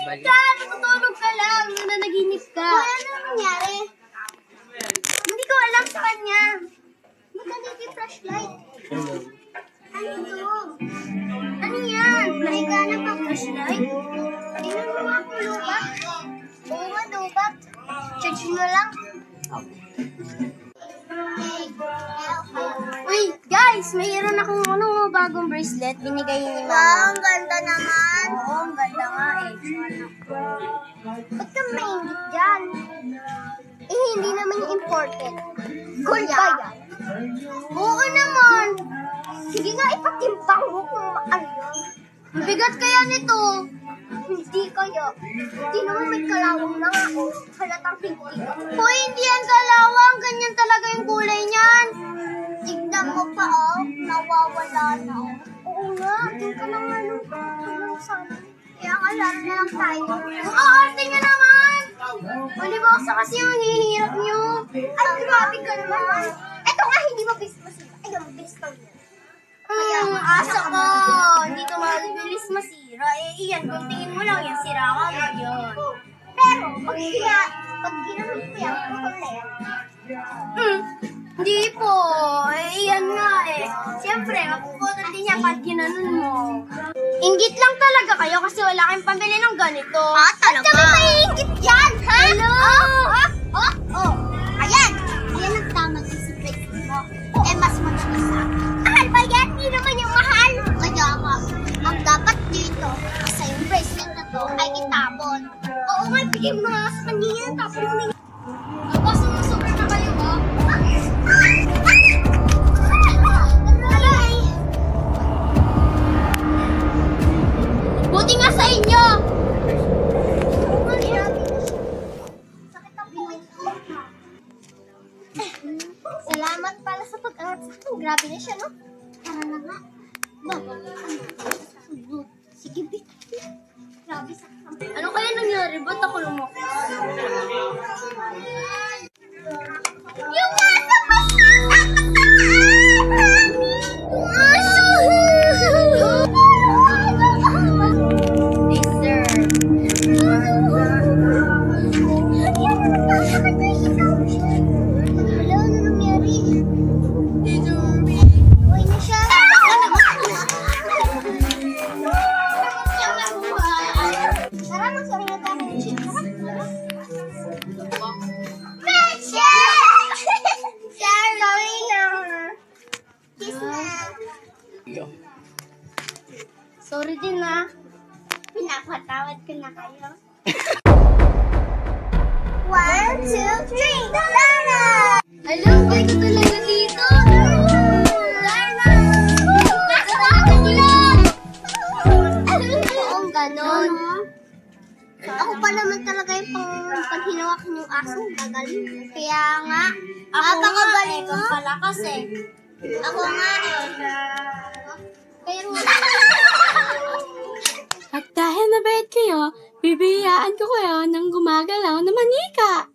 ka! Natutulog ka lang! Nananaginip ka! Ano nangyari? Hindi ko alam sa kanya! Magkano yung flashlight? Ano to? Ano yan? May gana pang flashlight? Tingnan mo nga kung lubat. Oo nga, lubat. Charge mo lang. Uy, guys! Mayroon akong bagong bracelet. Binigay ni Wow, Mama. ang ganda naman. Oo, ang ganda nga eh. Ba't ka maingit dyan? Eh, hindi naman yung imported. Gold ba yan? Oo naman! Sige nga, ipatimbang mo kung ano yun. Mabigat kaya nito. Hindi kayo. Hindi naman may kalawang na nga. Oh. Halatang hindi. Hoy, hindi yan kalawang. Ganyan talaga yung kulay niyan. Tignan mo pa, oh. Nawawala na, oh. Oo nga, doon ka na nga nung tulong sana. Kaya nga, laro na lang tayo. Ang aarte niya naman! Malibasa kasi yung hihirap niyo. Ay, grabe ka naman. Eto nga, hindi mabilis masira. Ay, mabilis ka niya. Asa ko. Hindi to mabilis masira. Eh, iyan, kung tingin mo lang yan, sira ka ngayon. Pero, pag ginamit ko yan, putol na yan. Hindi po. Eh, iyan nga eh. Siyempre, mapuputol din niya pag ginanon mo. Inggit lang talaga kayo kasi wala kayong pambili ng ganito. Talaga? At kami maiingit yan, ha? Hello? Oh. Ayan. Ayan ang tamang isipin mo. Eh, mas maganda sa akin. Mahal ba yan? Hindi naman yung mahal. Kaya nga, ang dapat dito, sa yung bracelet na to, ay itabon. Oo nga, bigyan mo nga sa kanya yan. Tapos mo na Tapos, sumusobra na kayo ba? Buti nga sa inyo! Salamat pala sa pag-angat sa akin. Grabe na siya, no? Tara na nga. Sige, Bit. Grabe sa akin. Ano kaya nangyari? Ba't ako lumakad? Yung nasa Sorry din ah. Pinapatawad ko na kayo. 1, 2, 3, Dana! Alam, balik ka talaga dito. Darna! Balik ka talaga ulit! Oo, ganon. Ako pa naman talaga yung pag hinawakan yung aso, gagaling. Kaya nga, napakagaling mo. Palakas eh. Ako nga eh. Pero, At dahil nabait kayo, bibiyaan ko kayo ng gumagalaw na manika.